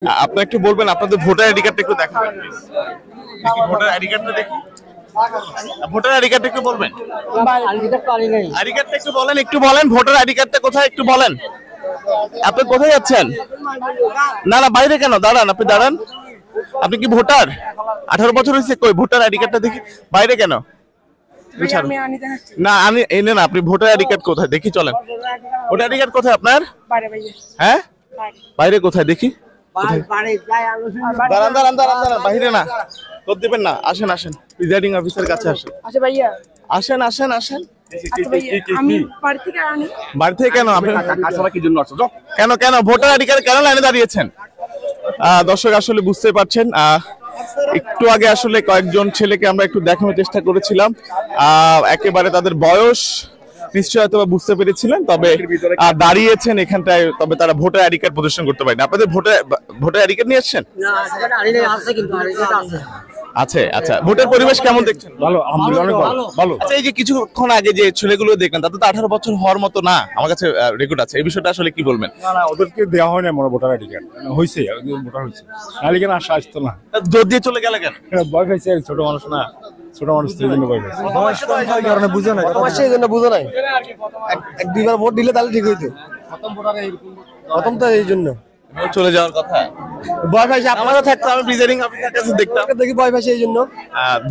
আপনি একটু বলবেন আপনাদের ভোটার আইডি কার্ডটা একটু দেখাবেন দেখি ভোটার আইডি কার্ডটা দেখি ভোটার আইডি কার্ডটা একটু বলবেন আইডি কার্ডটা একটু বলেন ভোটার আইডি কার্ডটা কোথায় একটু বলেন আপনি কোথায় যাচ্ছেন না না বাইরে কেন দাঁড়ান আপনি দাঁড়ান আপনি কি ভোটার 18 বছর হয়েছে কই ভোটার আইডি কার্ডটা দেখি বাইরে কেন না আমি এনে না আপনি ভোটার আইডি কার্ড কোথায় দেখি চলেন ভোটার আইডি কার্ড কোথায় আপনার হ্যাঁ বাইরে কোথায় দেখি দাঁড়ান দাঁড়ান দাঁড়ান দাঁড়ান বাইরে না তোর দিবেন না আসেন আসেন প্রিজাইডিং অফিসার কাছে আসেন আসেন আসেন আসেন বাড়ি থেকে কেন আপনি কেন কেন ভোটার আইডি কার্ড কেন লাইনে দাঁড়িয়েছেন দর্শক আসলে বুঝতে পারছেন একটু আগে আসলে কয়েকজন ছেলেকে আমরা একটু দেখানোর চেষ্টা করেছিলাম একেবারে তাদের বয়স নিশ্চয় হয়তো বুঝতে পেরেছিলেন তবে দাঁড়িয়েছেন এখানটায় তবে তারা ভোটার আইডি কার্ড প্রদর্শন করতে পারেন আপনাদের ভোটার আইডি কার্ড নিয়ে এসেছেন আছে আচ্ছা ভোটের পরিবেশ কেমন দেখছেন ভালো আলহামদুলিল্লাহ অনেক ভালো আচ্ছা এই যে কিছুক্ষণ আগে যে ছেলেগুলো দেখলেন তাদের তো 18 বছর হওয়ার মতো না আমার কাছে রেকর্ড আছে এই বিষয়টা আসলে কি বলবেন না না ওদেরকে দেওয়া হয় না মনে ভোটার আইডি কার্ড হইছে ভোটার হইছে নালে কেন আসতো না জোর দিয়ে চলে গেল কেন ভয় পাইছে ছোট মানুষ না ছোট মানুষ তো জন্য ভয় পাইছে বয়স কম হয় কারণে বুঝে না বয়সে এই জন্য বুঝে নাই এক দুইবার ভোট দিলে তাহলে ঠিক হইতো প্রথম তো এই জন্য চলে যাওয়ার কথা ভয় পাইছে আমারও থাকতো আমি প্রিজাইডিং অফিসার কাছে দেখতাম দেখি ভয় পাইছে এই জন্য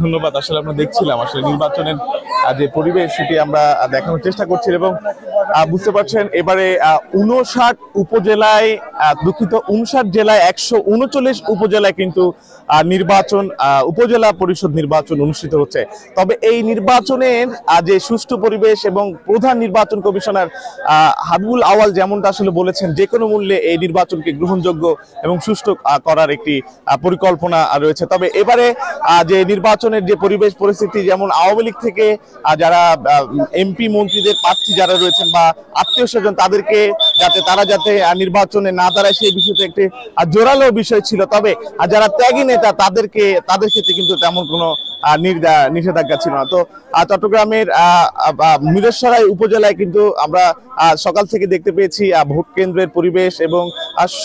ধন্যবাদ আসলে আমরা দেখছিলাম আসলে নির্বাচনের যে পরিবেশ সেটি আমরা দেখানোর চেষ্টা করছি এবং বুঝতে পারছেন এবারে 59 উপজেলায় দুঃখিত 59 জেলায় 139 উপজেলায় কিন্তু নির্বাচন উপজেলা পরিষদ নির্বাচন অনুষ্ঠিত হচ্ছে তবে এই নির্বাচনের যে সুষ্ঠু পরিবেশ এবং প্রধান নির্বাচন কমিশনার হাবিবুল আওয়াল যেমনটা আসলে বলেছেন যে কোনো মূল্যে এই নির্বাচনকে গ্রহণযোগ্য এবং সুষ্ঠু করার একটি পরিকল্পনা রয়েছে তবে এবারে যে নির্বাচনের যে পরিবেশ পরিস্থিতি যেমন আওয়ামী লীগ থেকে যারা এমপি মন্ত্রীদের প্রার্থী যারা রয়েছেন বা আত্মীয় স্বজন তাদেরকে তারা যাতে নির্বাচনে না দাঁড়ায় সেই বিষয়টা একটি জোরালো বিষয় ছিল তবে যারা ত্যাগী নেতা তাদের ক্ষেত্রে কিন্তু তেমন কোনো নিষেধাজ্ঞা ছিল না তো চট্টগ্রামের মিরসরাই উপজেলায় কিন্তু আমরা সকাল থেকে দেখতে পেয়েছি ভোট কেন্দ্রের পরিবেশ এবং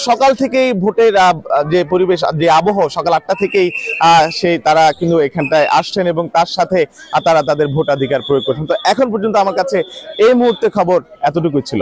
সকাল থেকেই ভোটের যে পরিবেশ যে আবহাওয়া সকাল 8টা থেকেই তারা কিন্তু এখানটায় আসছেন এবং তার সাথে তারা তাদের ভোটাধিকার প্রয়োগ করছেন তো এখন পর্যন্ত আমার কাছে এই মুহূর্তে খবর এতটুকুই ছিল।